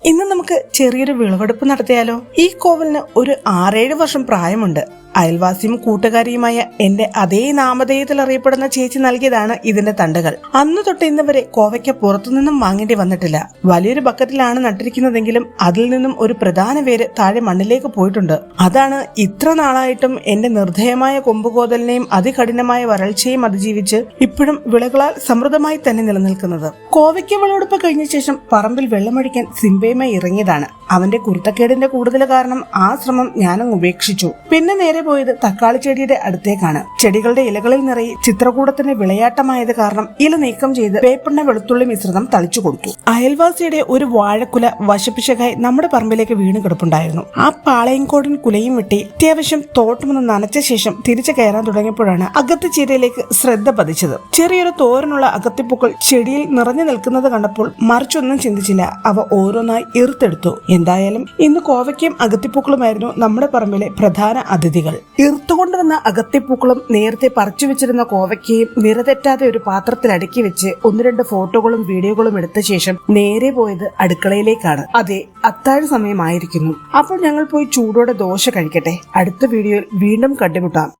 ഇന്ന് നമുക്ക് ചെറിയൊരു വിളവെടുപ്പ് നടത്തിയാലോ? ഈ കോവലിന് ഒരു 6-7 വർഷം പ്രായമുണ്ട്. അയൽവാസിയും കൂട്ടുകാരിയുമായ എന്റെ അതേ നാമധേയത്തിൽ അറിയപ്പെടുന്ന ചേച്ചി നൽകിയതാണ് ഇതിന്റെ തണ്ടുകൾ. അന്നു തൊട്ട് ഇന്ന് വരെ കോവയ്ക്ക പുറത്തുനിന്നും വാങ്ങേണ്ടി വന്നിട്ടില്ല. വലിയൊരു ബക്കറ്റിലാണ് നട്ടിരിക്കുന്നതെങ്കിലും അതിൽ നിന്നും ഒരു പ്രധാന വേര് താഴെ മണ്ണിലേക്ക് പോയിട്ടുണ്ട്. അതാണ് ഇത്ര നാളായിട്ടും എന്റെ നിർദ്ധയമായ കൊമ്പുകോതലിനെയും അതികഠിനമായ വരൾച്ചയും അതിജീവിച്ച് ഇപ്പോഴും വിളകളാൽ സമൃദ്ധമായി തന്നെ നിലനിൽക്കുന്നത്. കോവയ്ക്ക വിളവെടുപ്പ് കഴിഞ്ഞ ശേഷം പറമ്പിൽ വെള്ളമൊഴിക്കാൻ സിംബയുമായി ഇറങ്ങിയതാണ്. അവന്റെ കുരുത്തക്കേടിന്റെ കൂടുതൽ കാരണം ആ ശ്രമം ഞാനങ്ങ് ഉപേക്ഷിച്ചു. പിന്നെ നേരെ പോയത് തക്കാളി ചെടിയുടെ അടുത്തേക്കാണ്. ചെടികളുടെ ഇലകളിൽ നിറയെ ചിത്രകൂടത്തിന്റെ വിളയാട്ടമായത് കാരണം ഇല നീക്കം ചെയ്ത് വേപ്പെണ്ണ വെളുത്തുള്ളി മിശ്രിതം തളിച്ചു കൊടുത്തു. അയൽവാസിയുടെ ഒരു വാഴക്കുല വശപ്പിശകായി നമ്മുടെ പറമ്പിലേക്ക് വീണ് കിടപ്പുണ്ടായിരുന്നു. ആ പാളയംകോടൻ കുലയും വെട്ടി അത്യാവശ്യം തോട്ടമൊന്ന് നനച്ച ശേഷം തിരിച്ചു കയറാൻ തുടങ്ങിയപ്പോഴാണ് അകത്ത് ചീരയിലേക്ക് ശ്രദ്ധ പതിച്ചത്. ചെറിയൊരു തോരനുള്ള അകത്തിപ്പൂക്കൾ ചെടിയിൽ നിറഞ്ഞു നിൽക്കുന്നത് കണ്ടപ്പോൾ മറിച്ചൊന്നും ചിന്തിച്ചില്ല. അവ ഓരോന്നായി ഇറുത്തെടുത്തു. എന്തായാലും ഇന്ന് കോവയ്ക്കയും അകത്തിപ്പൂക്കളുമായിരുന്നു നമ്മുടെ പറമ്പിലെ പ്രധാന അതിഥികൾ. ഇറുത്തുകൊണ്ടുവന്ന അകത്തിപ്പൂക്കളും നേരത്തെ പറിച്ചു വെച്ചിരുന്ന കോവയ്ക്കയും നിറതെറ്റാതെ ഒരു പാത്രത്തിൽ അടുക്കി വെച്ച് 1-2 ഫോട്ടോകളും വീഡിയോകളും എടുത്ത ശേഷം നേരെ പോയത് അടുക്കളയിലേക്കാണ്. അതെ, അത്താഴ സമയമായിരിക്കുന്നു. അപ്പോൾ ഞങ്ങൾ പോയി ചൂടോടെ ദോശ കഴിക്കട്ടെ. അടുത്ത വീഡിയോയിൽ വീണ്ടും കണ്ടുമുട്ടാം.